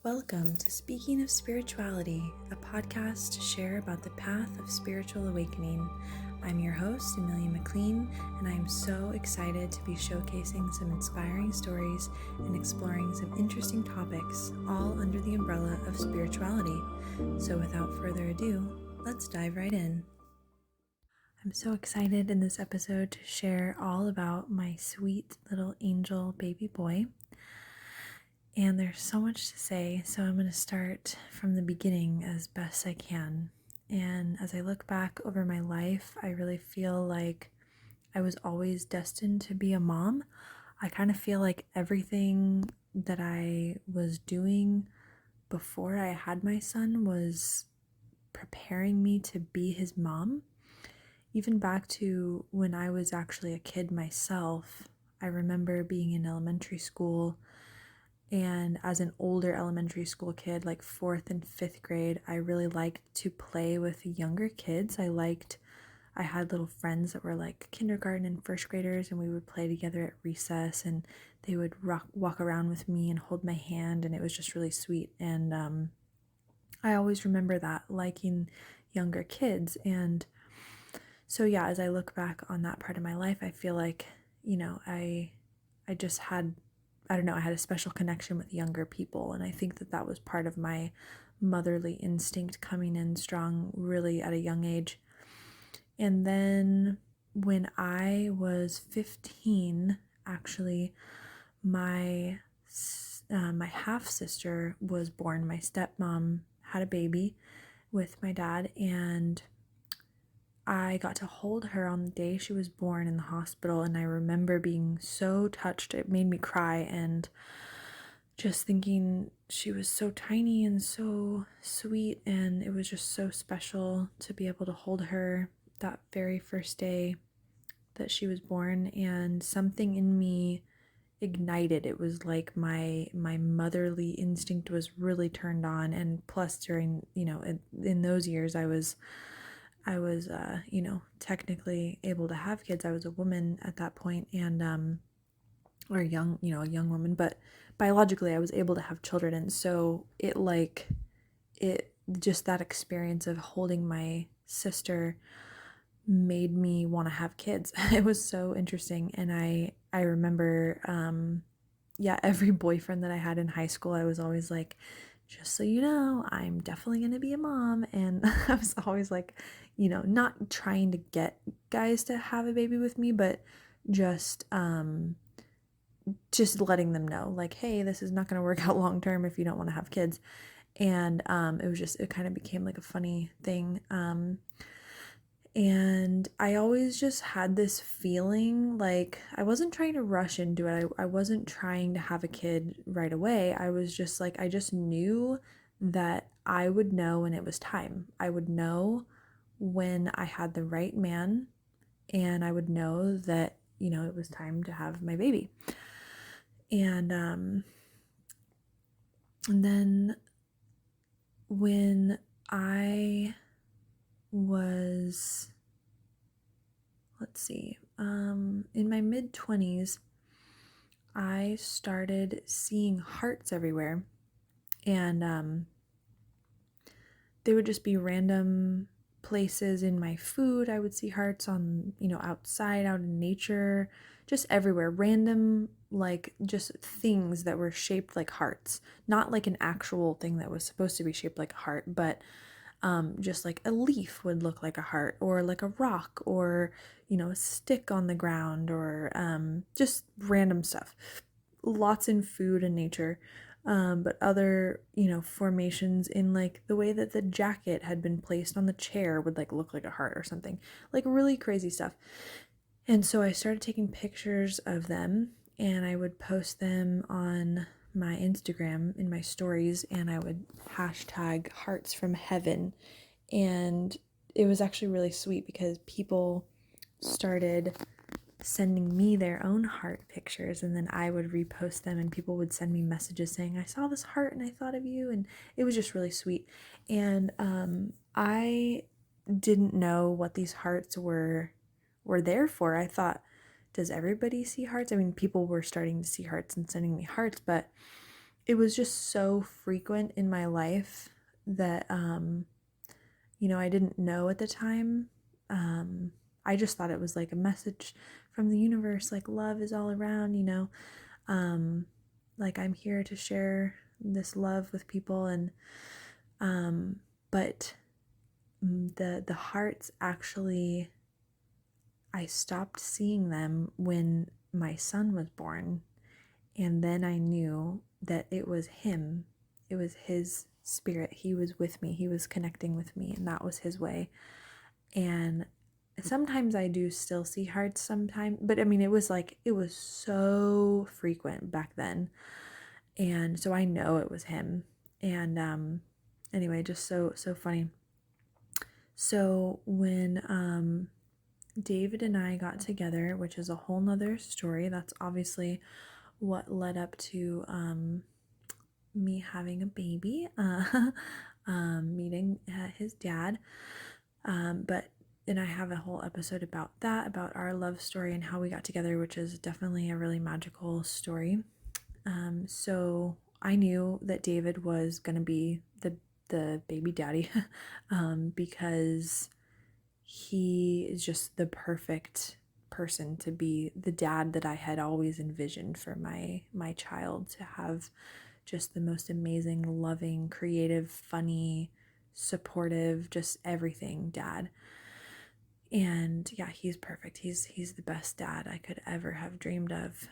Welcome to Speaking of Spirituality, a podcast to share about the path of spiritual awakening. I'm your host, Amelia McLean, and I am so excited to be showcasing some inspiring stories and exploring some interesting topics, all under the umbrella of spirituality. So without further ado, let's dive right in. I'm so excited in this episode to share all about my sweet little angel baby boy. And there's so much to say, so I'm going to start from the beginning as best I can. And as I look back over my life, I really feel like I was always destined to be a mom. I kind of feel like everything that I was doing before I had my son was preparing me to be his mom. Even back to when I was actually a kid myself, I remember being in elementary school. And as an older elementary school kid, like 4th and 5th grade, I really liked to play with younger kids. I had little friends that were like kindergarten and first graders, and we would play together at recess, and they would walk around with me and hold my hand, and it was just really sweet. And I always remember that, liking younger kids. And so yeah, as I look back on that part of my life, I feel like, I just had I had a special connection with younger people, and I think that was part of my motherly instinct coming in strong really at a young age. And then when I was 15, actually, my half-sister was born. My stepmom had a baby with my dad, and I got to hold her on the day she was born in the hospital, and I remember being so touched. It made me cry, and just thinking she was so tiny and so sweet, and it was just so special to be able to hold her that very first day that she was born. And something in me ignited. It was like my motherly instinct was really turned on. And plus, during in those years, I was technically able to have kids. I was a woman at that point, and or a young woman, but biologically I was able to have children. And so it just that experience of holding my sister made me want to have kids. It was so interesting. And I remember every boyfriend that I had in high school, I was always like, just so you know, I'm definitely going to be a mom. And I was always like, not trying to get guys to have a baby with me, but just letting them know, like, hey, this is not going to work out long term if you don't want to have kids. And it kind of became like a funny thing. And I always just had this feeling like I wasn't trying to rush into it. I wasn't trying to have a kid right away. I was just like, I just knew that I would know when it was time. I would know when I had the right man, and I would know that, it was time to have my baby. And then when I was, in my mid-20s, I started seeing hearts everywhere, and they would just be random places in my food. I would see hearts on, outside, out in nature, just everywhere, random, like, just things that were shaped like hearts, not like an actual thing that was supposed to be shaped like a heart, but just like a leaf would look like a heart, or like a rock, or a stick on the ground, or just random stuff. Lots in food and nature, but other formations in like the way that the jacket had been placed on the chair would like look like a heart or something, like really crazy stuff. And so I started taking pictures of them, and I would post them on my Instagram in my stories, and I would hashtag hearts from heaven. And it was actually really sweet because people started sending me their own heart pictures, and then I would repost them, and people would send me messages saying, I saw this heart and I thought of you. And it was just really sweet. And I didn't know what these hearts were there for. I thought, does everybody see hearts? I mean, people were starting to see hearts and sending me hearts, but it was just so frequent in my life that, I didn't know at the time. I just thought it was like a message from the universe, like love is all around, like I'm here to share this love with people. And, but the hearts actually, I stopped seeing them when my son was born. And then I knew that it was him. It was his spirit. He was with me. He was connecting with me, and that was his way. And sometimes I do still see hearts sometimes, but I mean, it was so frequent back then. And so I know it was him. And anyway, just so funny. So when David and I got together, which is a whole nother story, that's obviously what led up to me having a baby, meeting his dad. But then I have a whole episode about that, about our love story and how we got together, which is definitely a really magical story. So I knew that David was going to be the baby daddy because he is just the perfect person to be the dad that I had always envisioned for my child, to have just the most amazing, loving, creative, funny, supportive, just everything dad. And yeah, he's perfect. He's the best dad I could ever have dreamed of,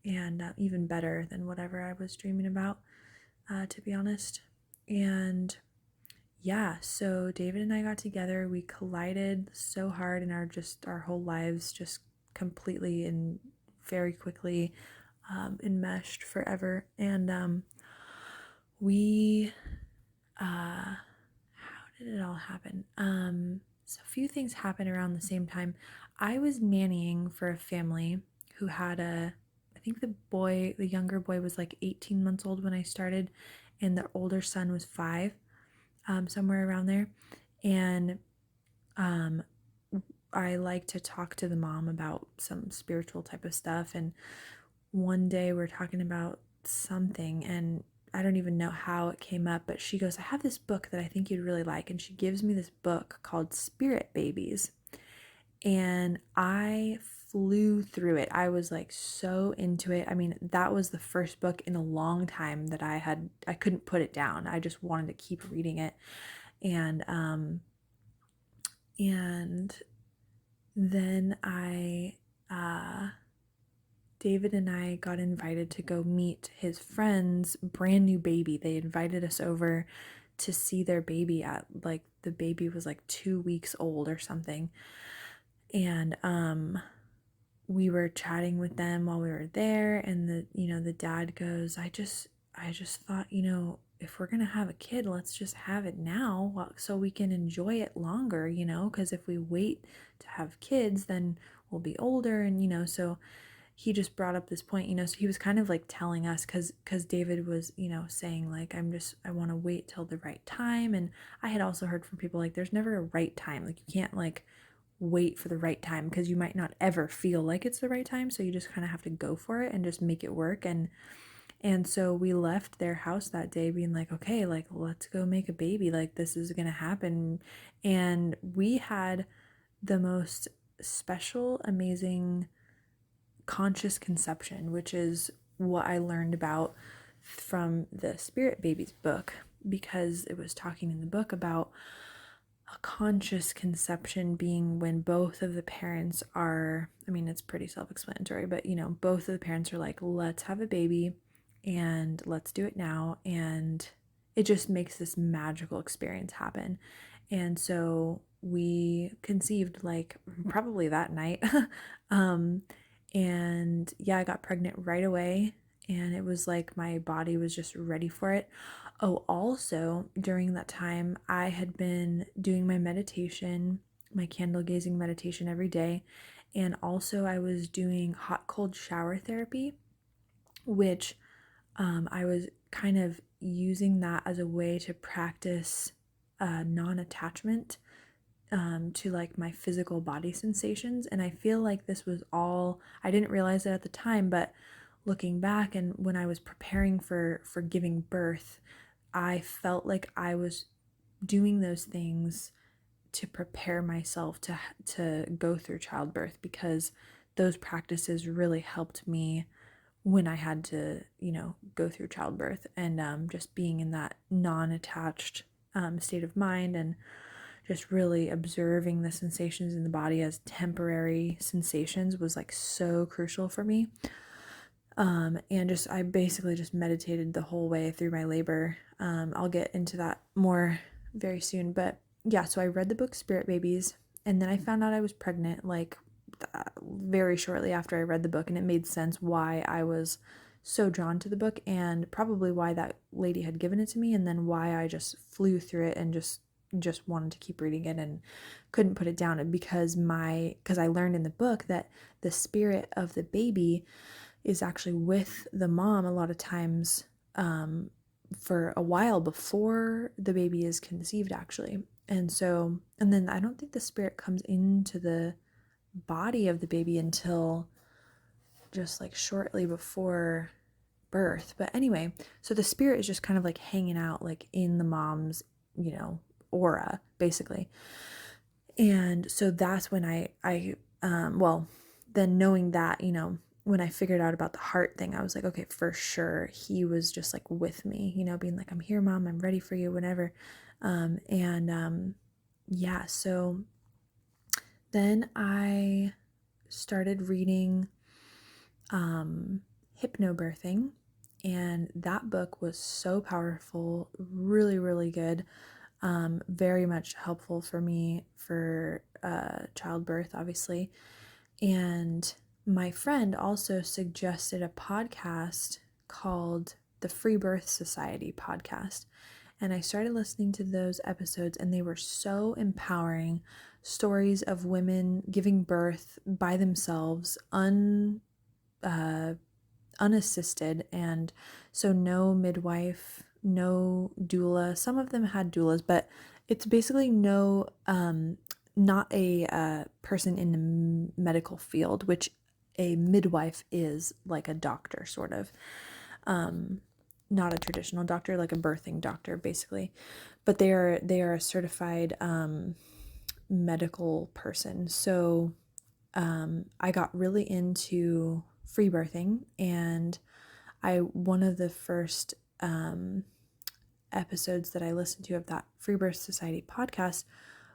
and even better than whatever I was dreaming about, to be honest. And yeah, so David and I got together. We collided so hard in our whole lives, just completely and very quickly enmeshed forever. And we how did it all happen? So a few things happened around the same time. I was nannying for a family who had I think the younger boy was like 18 months old when I started, and the older son was 5, somewhere around there. And I like to talk to the mom about some spiritual type of stuff. And one day we're talking about something, and I don't even know how it came up, but she goes, I have this book that I think you'd really like. And she gives me this book called Spirit Babies. And I flew through it. I was like so into it. I mean, that was the first book in a long time that I couldn't put it down. I just wanted to keep reading it. And then David and I got invited to go meet his friend's brand new baby. They invited us over to see their baby the baby was like 2 weeks old or something. And we were chatting with them while we were there, and the dad goes, I just thought, if we're gonna have a kid, let's just have it now so we can enjoy it longer, because if we wait to have kids, then we'll be older. And so he just brought up this point, so he was kind of like telling us, because David was, saying like, I want to wait till the right time. And I had also heard from people like, there's never a right time. Like, you can't like wait for the right time, because you might not ever feel like it's the right time. So you just kind of have to go for it and just make it work. And so we left their house that day being like, okay, like, let's go make a baby. Like, this is going to happen. And we had the most special, amazing conscious conception, which is what I learned about from the Spirit Babies book, because it was talking in the book about a conscious conception being when both of the parents are, I mean, it's pretty self-explanatory, but both of the parents are like, let's have a baby and let's do it now. And it just makes this magical experience happen. And so we conceived like probably that night. And yeah, I got pregnant right away, and it was like my body was just ready for it. Oh, also during that time, I had been doing my meditation, my candle gazing meditation every day. And also I was doing hot cold shower therapy, which I was kind of using that as a way to practice non-attachment to like my physical body sensations. And I feel like this was all, I didn't realize it at the time, but looking back, and when I was preparing for giving birth, I felt like I was doing those things to prepare myself to go through childbirth, because those practices really helped me when I had to, go through childbirth, and just being in that non-attached state of mind, and just really observing the sensations in the body as temporary sensations was like so crucial for me. And I basically just meditated the whole way through my labor. I'll get into that more very soon, but yeah, so I read the book Spirit Babies, and then I found out I was pregnant like very shortly after I read the book, and it made sense why I was so drawn to the book, and probably why that lady had given it to me, and then why I just flew through it and just wanted to keep reading it and couldn't put it down. And because I learned in the book that the spirit of the baby is actually with the mom a lot of times, for a while before the baby is conceived, actually. And then I don't think the spirit comes into the body of the baby until just like shortly before birth. But anyway, so the spirit is just kind of like hanging out like in the mom's, aura, basically. And so that's when then knowing that, when I figured out about the heart thing, I was like, okay, for sure, he was just like with me, being like, I'm here, Mom, I'm ready for you, whenever. Yeah, so then I started reading Hypnobirthing, and that book was so powerful, really, really good, very much helpful for me for childbirth, obviously. And my friend also suggested a podcast called the FREEBIRTH Society podcast. And I started listening to those episodes, and they were so empowering. Stories of women giving birth by themselves, unassisted, and so no midwife, no doula. Some of them had doulas, but it's basically not a person in the medical field, which a midwife is like a doctor, sort of. Not a traditional doctor, like a birthing doctor, basically, but they are a certified medical person. So I got really into free birthing, and one of the first episodes that I listened to of that FREEBIRTH Society podcast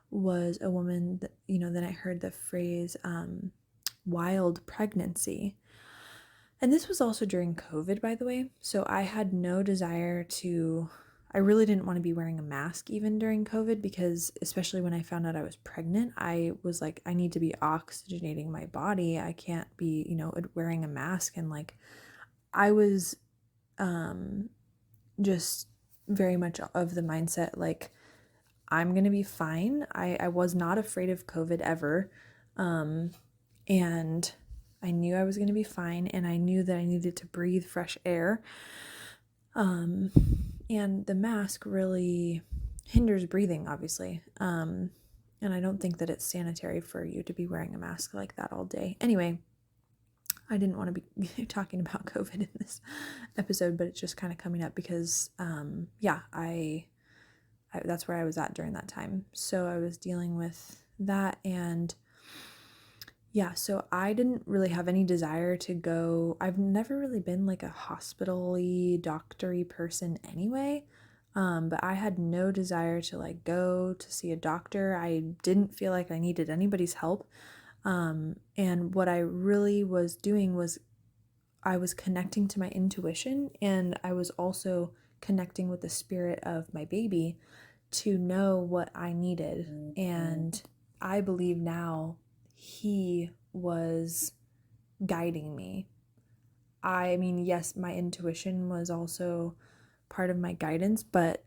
was a woman that, then I heard the phrase wild pregnancy. And this was also during COVID, by the way. So I had no desire I really didn't want to be wearing a mask even during COVID, because especially when I found out I was pregnant, I was like, I need to be oxygenating my body. I can't be, wearing a mask. And like, I was just very much of the mindset, like, I'm going to be fine. I was not afraid of COVID ever. And I knew I was going to be fine, and I knew that I needed to breathe fresh air. And the mask really hinders breathing, obviously. And I don't think that it's sanitary for you to be wearing a mask like that all day. Anyway, I didn't want to be talking about COVID in this episode, but it's just kind of coming up because, that's where I was at during that time. So I was dealing with that, and yeah, so I didn't really have any desire to go. I've never really been like a hospital-y, doctor-y person anyway, but I had no desire to like go to see a doctor. I didn't feel like I needed anybody's help. And what I really was doing was I was connecting to my intuition, and I was also connecting with the spirit of my baby to know what I needed. And I believe now he was guiding me. I mean, yes, my intuition was also part of my guidance, but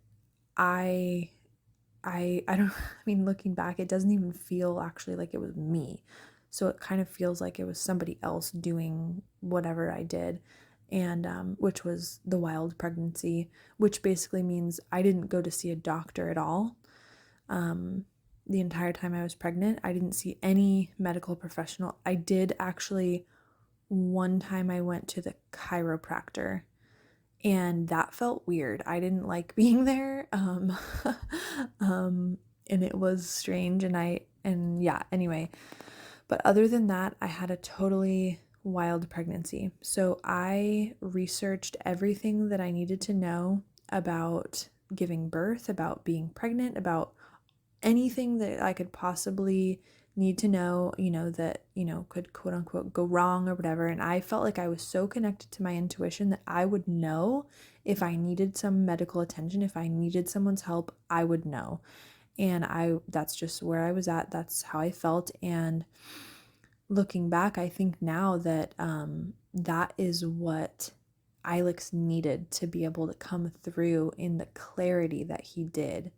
I don't, looking back, it doesn't even feel actually like it was me. So it kind of feels like it was somebody else doing whatever I did, and which was the wild pregnancy, which basically means I didn't go to see a doctor at all. The entire time I was pregnant, I didn't see any medical professional. I did actually one time I went to the chiropractor, and that felt weird. I didn't like being there. And it was strange, and yeah, anyway. But other than that, I had a totally wild pregnancy. So I researched everything that I needed to know about giving birth, about being pregnant, about anything that I could possibly need to know, that, could quote unquote go wrong or whatever. And I felt like I was so connected to my intuition that I would know if I needed some medical attention, if I needed someone's help, I would know. And that's just where I was at. That's how I felt. And looking back, I think now that that is what Alex needed to be able to come through in the clarity that he did.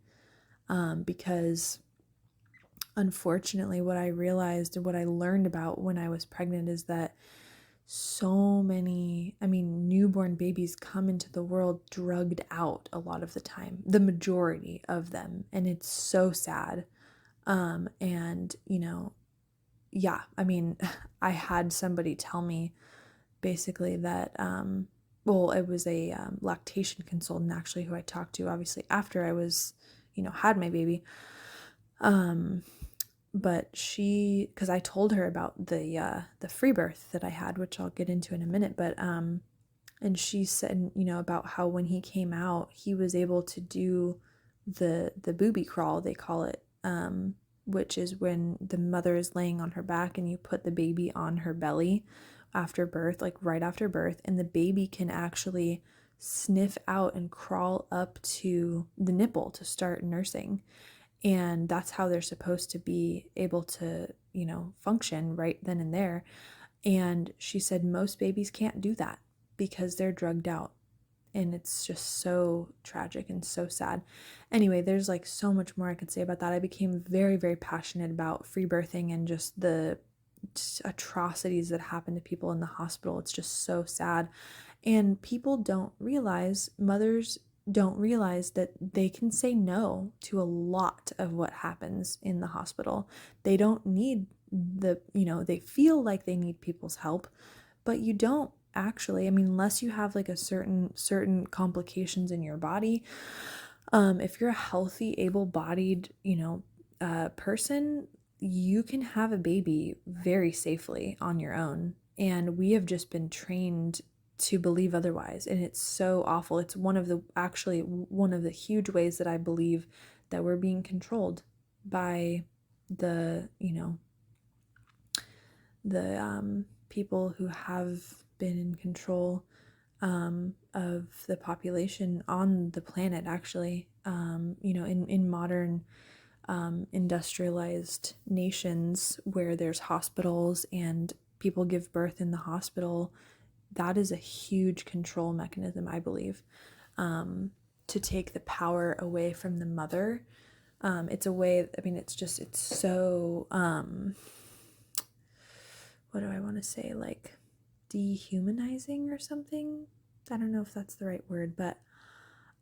Because unfortunately, what I realized and what I learned about when I was pregnant is that so many, newborn babies come into the world drugged out a lot of the time, the majority of them. And it's so sad. And, yeah, I had somebody tell me basically that, well, it was a lactation consultant actually who I talked to, obviously, after I was, had my baby. But because I told her about the free birth that I had, which I'll get into in a minute, but and she said, about how when he came out, he was able to do the booby crawl, they call it, which is when the mother is laying on her back and you put the baby on her belly after birth, like right after birth, and the baby can actually sniff out and crawl up to the nipple to start nursing. And that's how they're supposed to be able to, function right then and there. And she said most babies can't do that because they're drugged out. And it's just so tragic and so sad. Anyway, there's like so much more I could say about that. I became very, very passionate about free birthing and just the atrocities that happen to people in the hospital. It's just so sad. And people don't realize, mothers don't realize that they can say no to a lot of what happens in the hospital. They don't need they feel like they need people's help, but you don't actually. Unless you have like a certain complications in your body. If you're a healthy, able-bodied, person, you can have a baby very safely on your own. And we have just been trained to believe otherwise, and it's so awful. It's one of the huge ways that I believe that we're being controlled by the people who have been in control of the population on the planet, actually. In modern industrialized nations where there's hospitals and people give birth in the hospital, that is a huge control mechanism, I believe, to take the power away from the mother. It's a way, it's so, what do I want to say, like dehumanizing or something? I don't know if that's the right word, but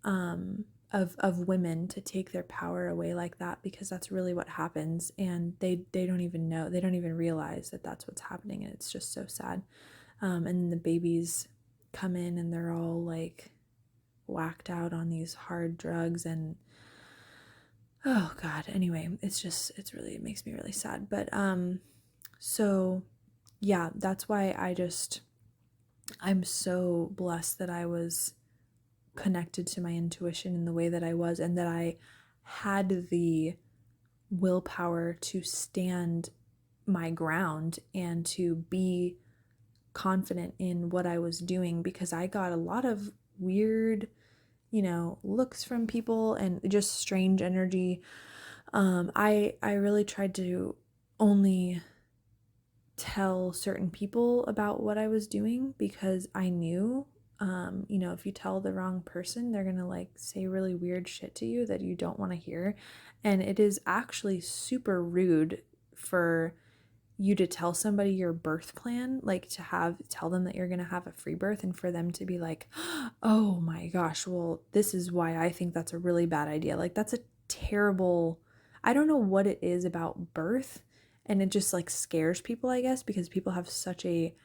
of women to take their power away like that, because that's really what happens, and they don't even know, they don't even realize that that's what's happening, and it's just so sad. And then the babies come in and they're all like whacked out on these hard drugs, and oh God, anyway, it makes me really sad. But so yeah, that's why I'm so blessed that I was connected to my intuition in the way that I was, and that I had the willpower to stand my ground and to be confident in what I was doing, because I got a lot of weird, looks from people and just strange energy. I really tried to only tell certain people about what I was doing, because I knew, if you tell the wrong person, they're gonna like say really weird shit to you that you don't want to hear. And it is actually super rude for you to tell somebody your birth plan, like to tell them that you're going to have a free birth, and for them to be like, oh my gosh, well, this is why I think that's a really bad idea. Like, that's a terrible, I don't know what it is about birth, and it just like scares people, I guess, because people have such a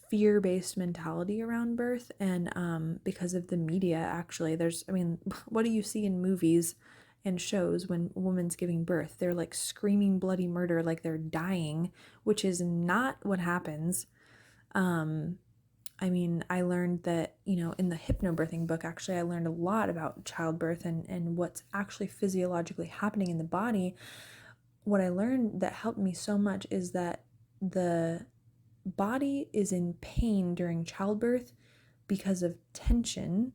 fear-based mentality around birth, and because of the media, actually. What do you see in movies and shows when a woman's giving birth? They're like screaming bloody murder, like they're dying, which is not what happens. I learned that, in the hypnobirthing book, actually, I learned a lot about childbirth and what's actually physiologically happening in the body. What I learned that helped me so much is that the body is in pain during childbirth because of tension,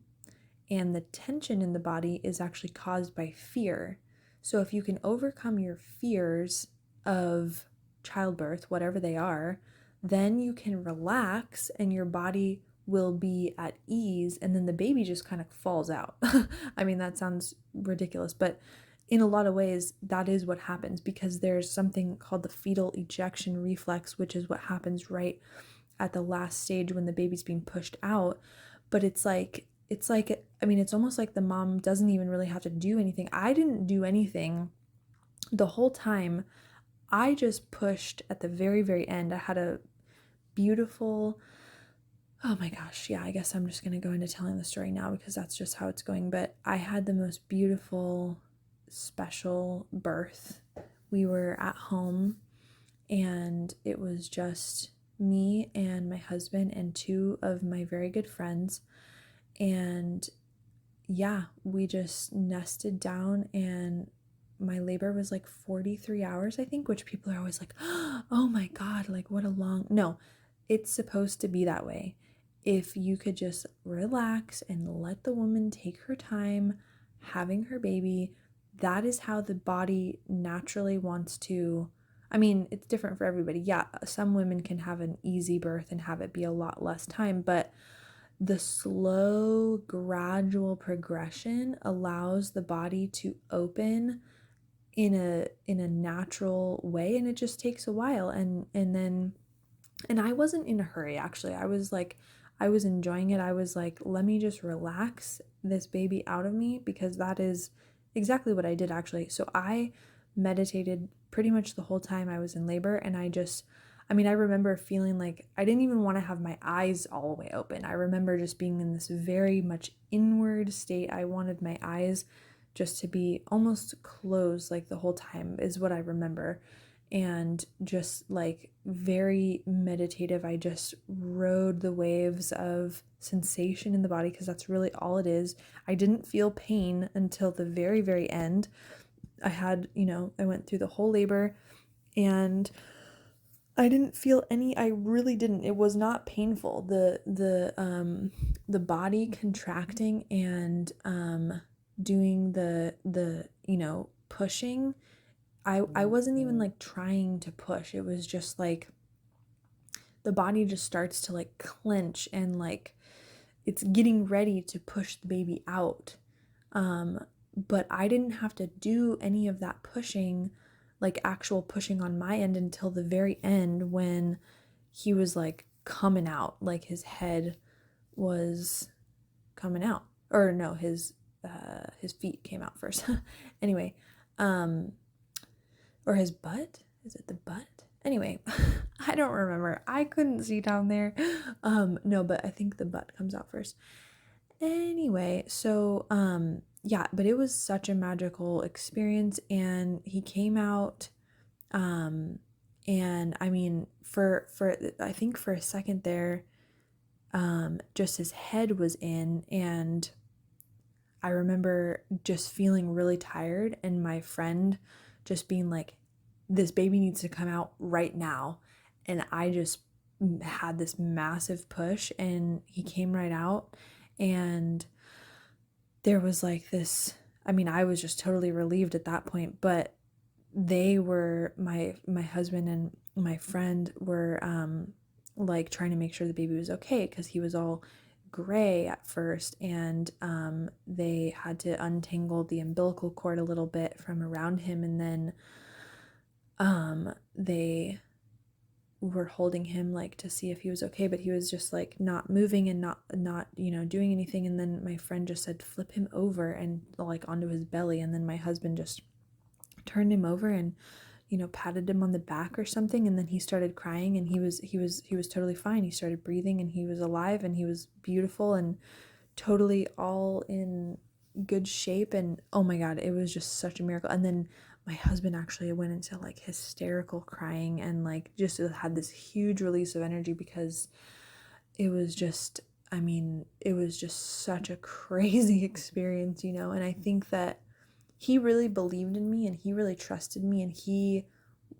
and the tension in the body is actually caused by fear. So if you can overcome your fears of childbirth, whatever they are, then you can relax and your body will be at ease, and then the baby just kind of falls out. That sounds ridiculous, but in a lot of ways, that is what happens, because there's something called the fetal ejection reflex, which is what happens right at the last stage when the baby's being pushed out. But it's almost like the mom doesn't even really have to do anything. I didn't do anything the whole time. I just pushed at the very, very end. I had a beautiful, oh my gosh, yeah, I guess I'm just going to go into telling the story now because that's just how it's going. But I had the most beautiful, special birth. We were at home and it was just me and my husband and two of my very good friends. And yeah, we just nested down, and my labor was like 43 hours, I think, which people are always like, oh my God, like what a long, no, it's supposed to be that way. If you could just relax and let the woman take her time having her baby, that is how the body naturally wants to. It's different for everybody. Yeah, some women can have an easy birth and have it be a lot less time, but the slow, gradual progression allows the body to open in a natural way, and it just takes a while. And I wasn't in a hurry, actually. I was enjoying it. I was like, let me just relax this baby out of me, because that is exactly what I did, actually. So I meditated pretty much the whole time I was in labor, and I remember feeling like I didn't even want to have my eyes all the way open. I remember just being in this very much inward state. I wanted my eyes just to be almost closed, like the whole time, is what I remember. And just like very meditative. I just rode the waves of sensation in the body, because that's really all it is. I didn't feel pain until the very, very end. I went through the whole labor, and I didn't feel I really didn't. It was not painful. The body contracting and doing the pushing. I wasn't even like trying to push. It was just like the body just starts to like clench, and like it's getting ready to push the baby out. But I didn't have to do any of that pushing, like actual pushing on my end, until the very end, when he was like coming out, like his head was coming out, or no, his feet came out first. Anyway, or his butt, is it the butt? Anyway, I don't remember. I couldn't see down there. No, but I think the butt comes out first. Anyway, so yeah, but it was such a magical experience, and he came out, and for I think for a second there, just his head was in, and I remember just feeling really tired, and my friend just being like, this baby needs to come out right now. And I just had this massive push, and he came right out, and there was like this, I was just totally relieved at that point, but they were, my husband and my friend were like trying to make sure the baby was okay, because he was all gray at first, and they had to untangle the umbilical cord a little bit from around him, and then they were holding him like to see if he was okay, but he was just like not moving and not doing anything. And then my friend just said, flip him over and like onto his belly, and then my husband just turned him over, and patted him on the back or something, and then he started crying, and he was totally fine. He started breathing, and he was alive, and he was beautiful and totally all in good shape. And oh my God, it was just such a miracle. And then my husband actually went into like hysterical crying and like just had this huge release of energy, because it was just, it was just such a crazy experience, and I think that he really believed in me, and he really trusted me, and he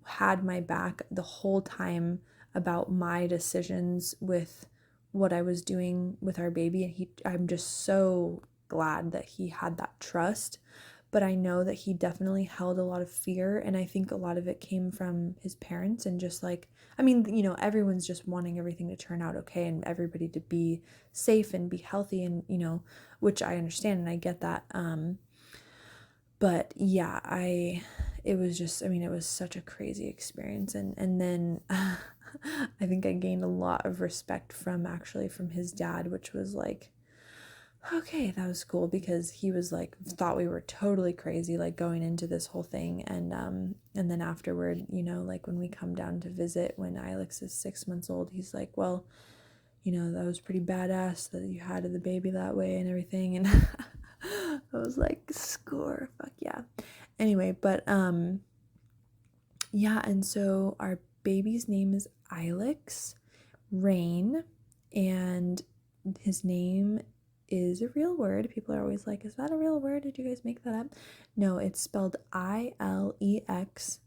had my back the whole time about my decisions with what I was doing with our baby. And I'm just so glad that he had that trust. But I know that he definitely held a lot of fear, and I think a lot of it came from his parents, and just like, everyone's just wanting everything to turn out okay and everybody to be safe and be healthy, and which I understand and I get that. But yeah, it was just, it was such a crazy experience. And then I think I gained a lot of respect from his dad, which was like, okay, that was cool, because he was like, thought we were totally crazy, like going into this whole thing. And then afterward, like when we come down to visit, when Alex is 6 months old, he's like, well, that was pretty badass that you had the baby that way and everything. And I was like, score, fuck yeah. Anyway, but yeah, and so our baby's name is Alex Rain, and his name is a real word. People are always like, is that a real word? Did you guys make that up? No, it's spelled Ilex,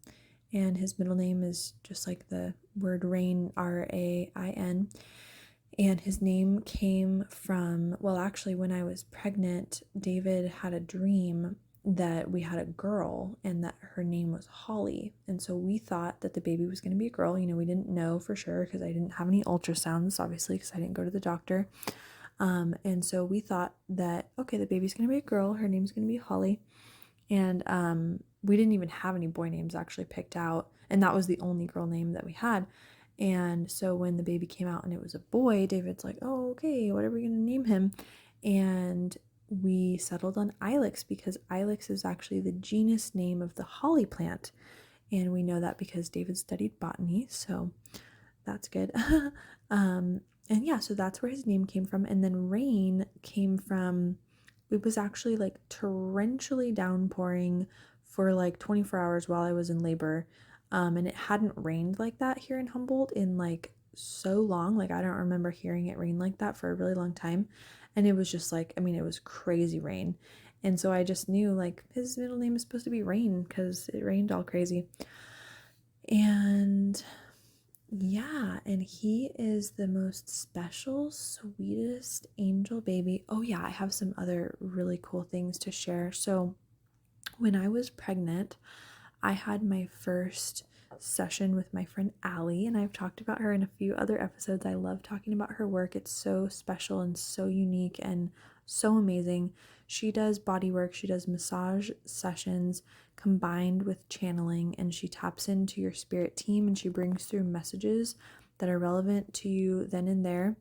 and his middle name is just like the word Rain, Rain. And his name came from, well, actually, when I was pregnant, David had a dream that we had a girl and that her name was Holly. And so we thought that the baby was going to be a girl. We didn't know for sure because I didn't have any ultrasounds, obviously, because I didn't go to the doctor. And so we thought that, okay, the baby's going to be a girl. Her name's going to be Holly. And we didn't even have any boy names actually picked out. And that was the only girl name that we had. And so when the baby came out and it was a boy, David's like, oh, okay, what are we going to name him? And we settled on Ilex, because Ilex is actually the genus name of the holly plant. And we know that because David studied botany, so that's good. And yeah, so that's where his name came from. And then Rain came from, it was actually like torrentially downpouring for like 24 hours while I was in labor. And it hadn't rained like that here in Humboldt in like so long. Like I don't remember hearing it rain like that for a really long time. And it was just like, it was crazy rain. And so I just knew like his middle name is supposed to be Rain because it rained all crazy. And yeah, and he is the most special, sweetest angel baby. Oh yeah, I have some other really cool things to share. So when I was pregnant, I had my first session with my friend Allie, and I've talked about her in a few other episodes. I love talking about her work. It's so special and so unique and so amazing. She does body work, she does massage sessions combined with channeling, and she taps into your spirit team and she brings through messages that are relevant to you then and there.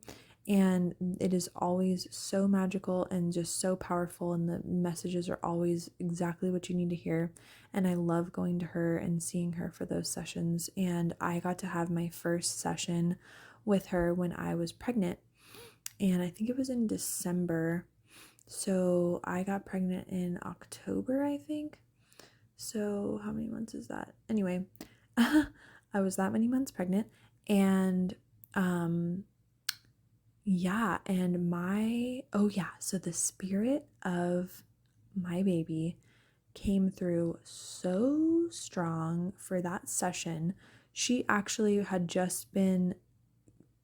And it is always so magical and just so powerful, and the messages are always exactly what you need to hear. And I love going to her and seeing her for those sessions. And I got to have my first session with her when I was pregnant, and I think it was in December. So I got pregnant in October, I think. So how many months is that? Anyway, I was that many months pregnant, and yeah, and so the spirit of my baby came through so strong for that session. She actually had just been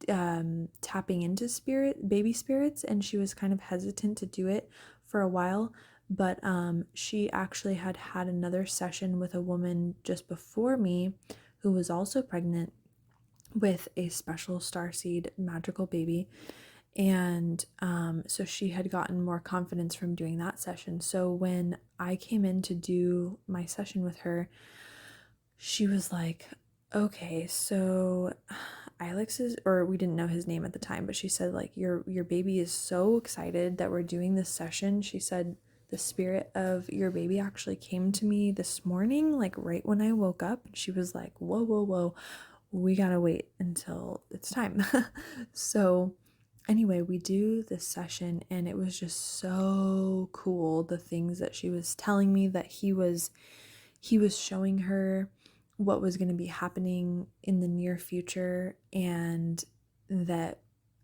tapping into baby spirits, and she was kind of hesitant to do it for a while, but she actually had another session with a woman just before me who was also pregnant with a special starseed magical baby. And so she had gotten more confidence from doing that session. So when I came in to do my session with her, she was like, okay, so we didn't know his name at the time, but she said like, your baby is so excited that we're doing this session. She said the spirit of your baby actually came to me this morning, like right when I woke up. She was like, whoa, whoa, whoa, we gotta wait until it's time. So anyway, we do this session and it was just so cool, the things that she was telling me, that he was showing her what was going to be happening in the near future, and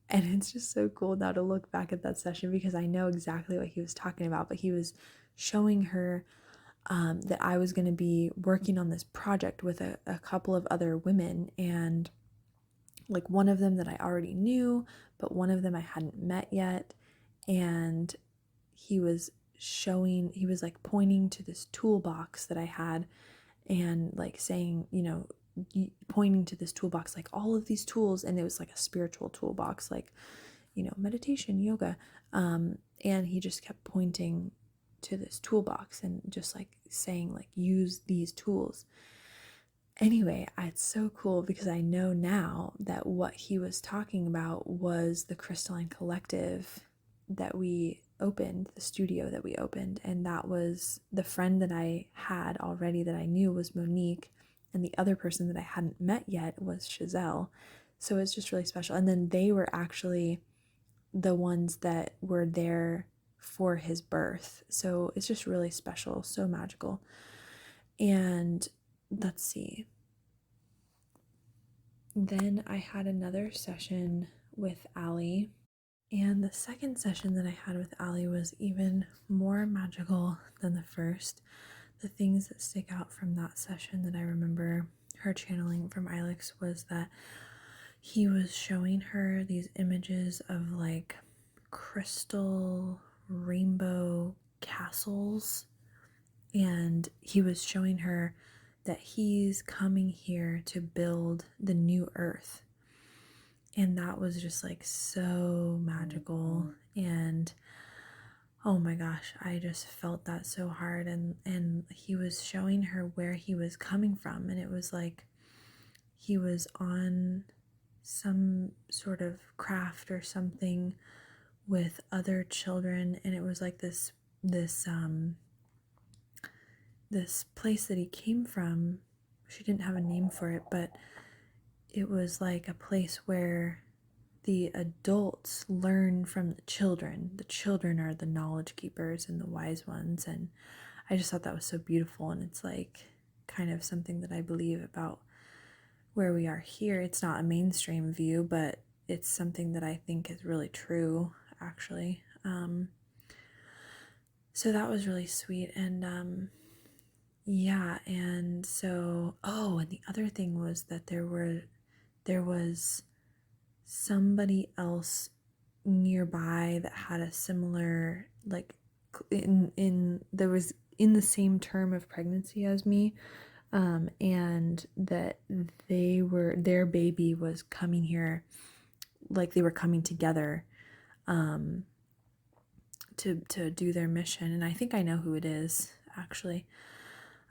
it's just so cool now to look back at that session because I know exactly what he was talking about. But he was showing her that I was going to be working on this project with a couple of other women, and like one of them that I already knew, but one of them I hadn't met yet. And he was like pointing to this toolbox that I had, and like saying, pointing to this toolbox, like all of these tools. And it was like a spiritual toolbox, like, meditation, yoga. And he just kept pointing to this toolbox and just like saying, like, use these tools. Anyway, it's so cool because I know now that what he was talking about was the Crystalline Collective that we opened, the studio that we opened. And that was the friend that I had already that I knew was Monique, and the other person that I hadn't met yet was Chazelle. So it's just really special. And then they were actually the ones that were there for his birth. So it's just really special, so magical. And let's see. Then I had another session with Allie. And the second session that I had with Allie was even more magical than the first. The things that stick out from that session that I remember her channeling from Ilex was that he was showing her these images of like crystal rainbow castles, and he was showing her that he's coming here to build the new earth. And that was just like so magical. And oh my gosh, I just felt that so hard. And he was showing her where he was coming from, and it was like he was on some sort of craft or something with other children, and it was like this place that he came from. She didn't have a name for it, but it was like a place where the adults learn from the children. The children are the knowledge keepers and the wise ones. And I just thought that was so beautiful. And it's like kind of something that I believe about where we are here. It's not a mainstream view, but it's something that I think is really true, actually. So that was really sweet. And yeah, and so, and the other thing was that there was somebody else nearby that had a similar, like, there was in the same term of pregnancy as me, and that their baby was coming here, like they were coming together to do their mission. And I think I know who it is, actually.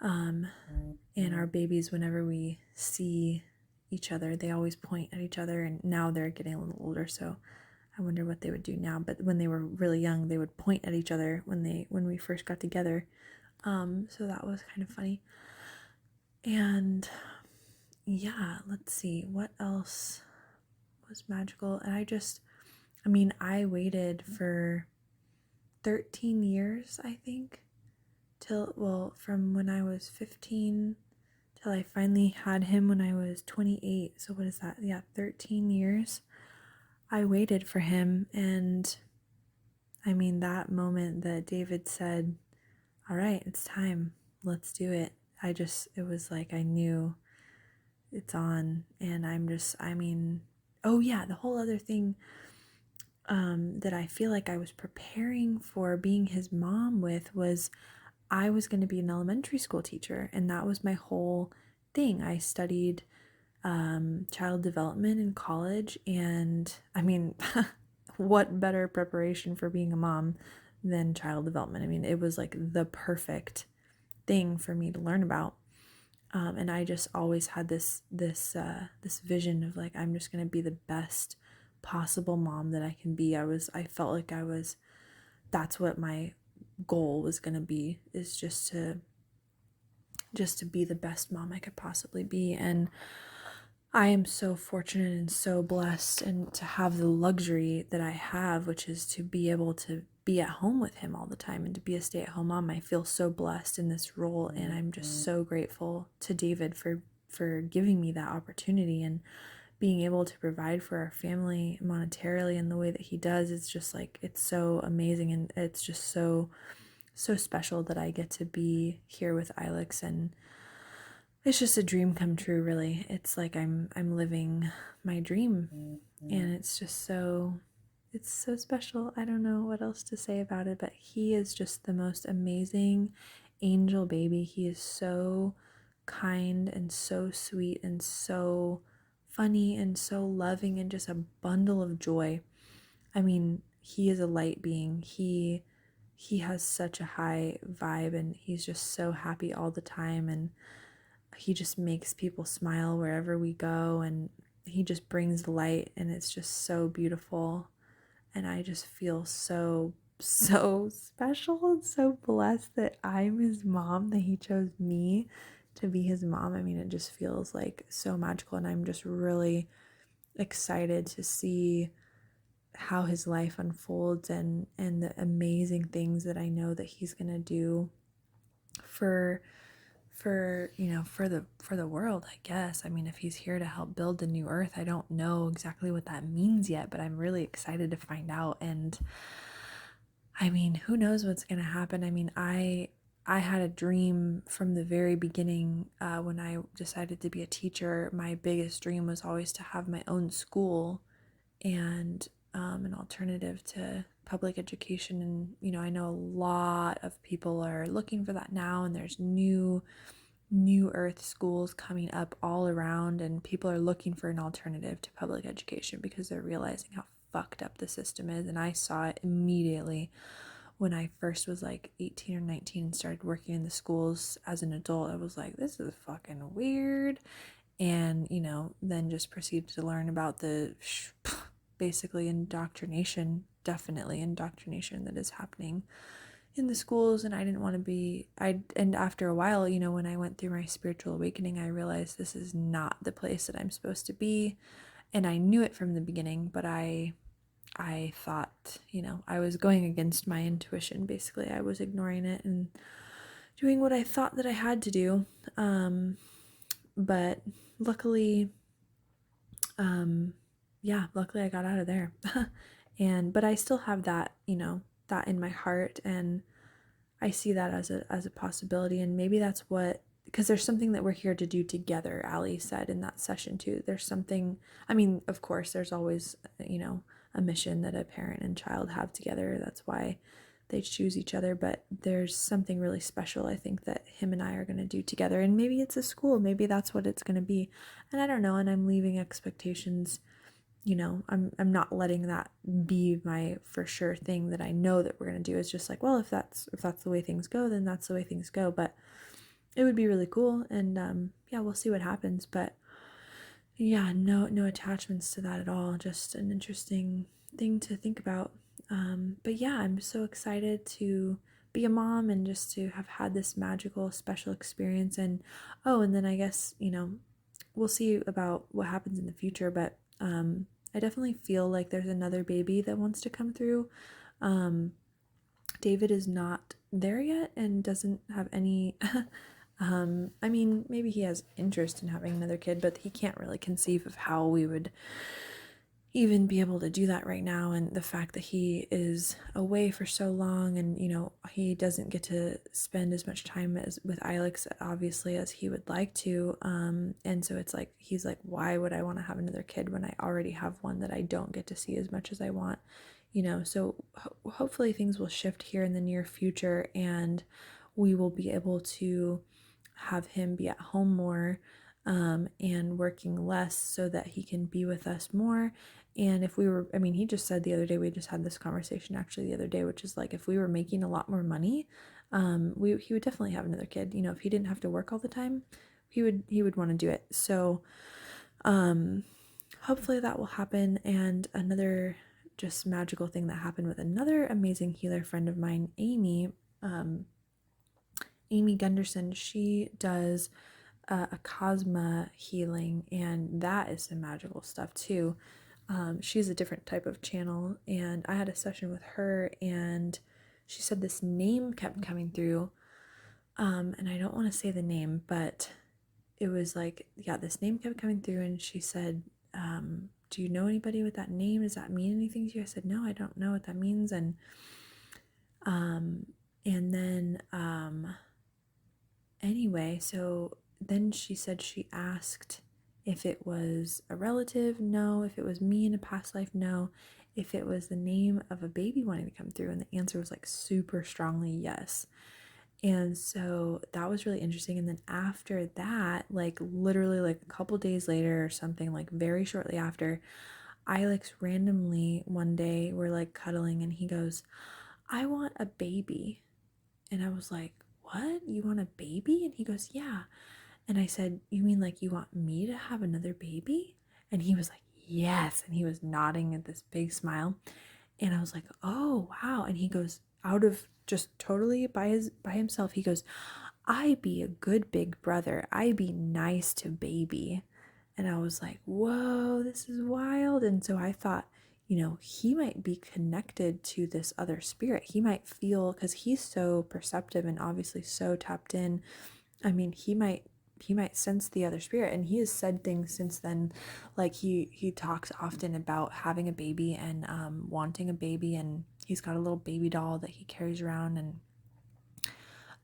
And our babies, whenever we see each other, they always point at each other, and now they're getting a little older, so I wonder what they would do now. But when they were really young, they would point at each other when we first got together. So that was kind of funny. And yeah, let's see, what else was magical. And I waited for 13 years, I think, from when I was 15 till I finally had him when I was 28. So what is that? Yeah, 13 years. I waited for him, and that moment that David said, all right, it's time, let's do it. It was like I knew it's on. And oh yeah, the whole other thing that I feel like I was preparing for being his mom with was I was going to be an elementary school teacher, and that was my whole thing. I studied child development in college, and what better preparation for being a mom than child development? It was like the perfect thing for me to learn about. And I just always had this vision of like, I'm just going to be the best possible mom that I can be. I felt like that's what my goal was going to be, is just to be the best mom I could possibly be. And I am so fortunate and so blessed, and to have the luxury that I have, which is to be able to be at home with him all the time and to be a stay-at-home mom. I feel so blessed in this role, and I'm just so grateful to David for giving me that opportunity and being able to provide for our family monetarily in the way that he does. It's just like, it's so amazing, and it's just so special that I get to be here with Ilex, and it's just a dream come true, really. It's like I'm living my dream, and it's just so special. I don't know what else to say about it, but he is just the most amazing angel baby. He is so kind and so sweet and so funny and so loving and just a bundle of joy. I mean, he is a light being. He has such a high vibe, and he's just so happy all the time, and he just makes people smile wherever we go, and he just brings light, and it's just so beautiful. And I just feel so special and so blessed that I'm his mom, that he chose me to be his mom. I mean, it just feels like so magical, and I'm just really excited to see how his life unfolds, and the amazing things that I know that he's gonna do for the world, I guess. I mean, if he's here to help build the new earth, I don't know exactly what that means yet, but I'm really excited to find out. And I mean, who knows what's going to happen? I mean, I had a dream from the very beginning. When I decided to be a teacher, my biggest dream was always to have my own school, and an alternative to public education. And I know a lot of people are looking for that now, and there's new earth schools coming up all around, and people are looking for an alternative to public education because they're realizing how fucked up the system is. And I saw it immediately when I first was like 18 or 19 and started working in the schools as an adult. I was like, this is fucking weird. And then just proceeded to learn about the basically definitely indoctrination that is happening in the schools. And I didn't want to be, and after a while, when I went through my spiritual awakening, I realized this is not the place that I'm supposed to be. And I knew it from the beginning, but I thought, I was going against my intuition. Basically, I was ignoring it and doing what I thought that I had to do. But luckily, luckily I got out of there. But I still have that, that in my heart, and I see that as a possibility. And maybe that's because there's something that we're here to do together. Allie said in that session too. There's something, I mean, of course, there's always, a mission that a parent and child have together. That's why they choose each other. But there's something really special, I think, that him and I are going to do together. And maybe it's a school. Maybe that's what it's going to be. And I don't know. And I'm leaving expectations. I'm not letting that be my for sure thing that I know that we're going to do. It's just like, well, if that's the way things go, then that's the way things go. But it would be really cool. And we'll see what happens. But yeah, no attachments to that at all. Just an interesting thing to think about. But yeah, I'm so excited to be a mom and just to have had this magical, special experience. And then I guess, we'll see about what happens in the future. But I definitely feel like there's another baby that wants to come through. David is not there yet and doesn't have any I mean, maybe he has interest in having another kid, but he can't really conceive of how we would even be able to do that right now. And the fact that he is away for so long, and he doesn't get to spend as much time with Ilex, obviously, as he would like to. And so it's like, he's like, why would I want to have another kid when I already have one that I don't get to see as much as I want? So hopefully things will shift here in the near future, and we will be able to have him be at home more, and working less, so that he can be with us more. And if we were, I mean, he just said the other day, we just had this conversation actually the other day, which is like, if we were making a lot more money, he would definitely have another kid. If he didn't have to work all the time, he would want to do it. So hopefully that will happen. And another just magical thing that happened with another amazing healer friend of mine, Amy, Amy Gundersen, she does Acasma healing, and that is some magical stuff too. She's a different type of channel, and I had a session with her, and she said this name kept coming through, and I don't want to say the name, but it was like, yeah, this name kept coming through, and she said, do you know anybody with that name? Does that mean anything to you? I said, no, I don't know what that means. And then anyway, so then she said she asked if it was a relative, no. If it was me in a past life, no. If it was the name of a baby wanting to come through, and the answer was like super strongly yes. And so that was really interesting. And then after that, like literally like a couple days later or something, like very shortly after, Alex randomly one day we're like cuddling, and he goes, I want a baby. And I was like, what? You want a baby? And he goes, yeah. And I said, you mean like you want me to have another baby? And he was like, yes. And he was nodding at this big smile. And I was like, oh, wow. And he goes, out of just totally by himself, he goes, I be a good big brother. I be nice to baby. And I was like, whoa, this is wild. And so I thought, he might be connected to this other spirit. He might feel, because he's so perceptive and obviously so tapped in. I mean, he might sense the other spirit, and he has said things since then, like he talks often about having a baby and wanting a baby, and he's got a little baby doll that he carries around,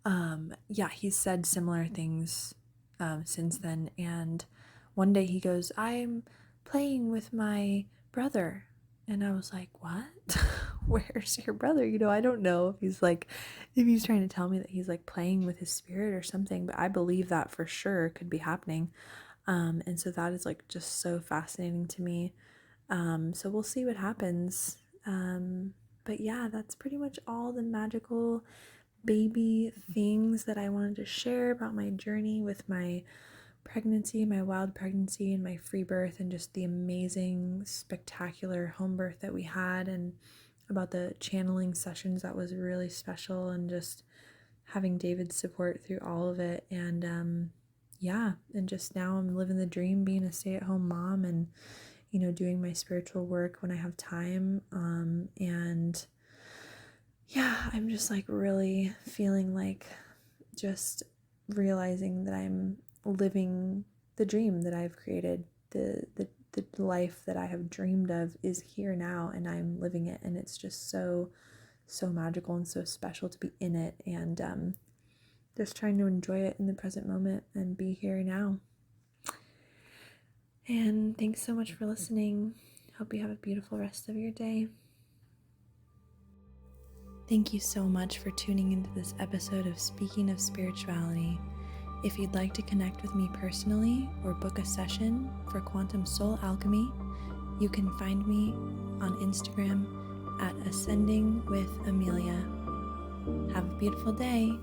and he's said similar things since then. And one day he goes, I'm playing with my brother. And I was like, what? Where's your brother? I don't know if he's trying to tell me that he's like playing with his spirit or something, but I believe that for sure could be happening. And so that is like just so fascinating to me. So we'll see what happens. But yeah, that's pretty much all the magical baby things that I wanted to share about my journey with my pregnancy, my wild pregnancy, and my free birth, and just the amazing, spectacular home birth that we had, and about the channeling sessions that was really special, and just having David's support through all of it. And and just now I'm living the dream, being a stay-at-home mom, and doing my spiritual work when I have time. And yeah, I'm just like really feeling like just realizing that I'm living the dream that I've created. The life that I have dreamed of is here now, and I'm living it, and it's just so magical and so special to be in it, and just trying to enjoy it in the present moment and be here now. And thanks so much for listening. Hope you have a beautiful rest of your day. Thank you so much for tuning into this episode of Speaking of Spirituality. If you'd like to connect with me personally or book a session for Quantum Soul Alchemy, you can find me on Instagram at Ascending with Amelia. Have a beautiful day.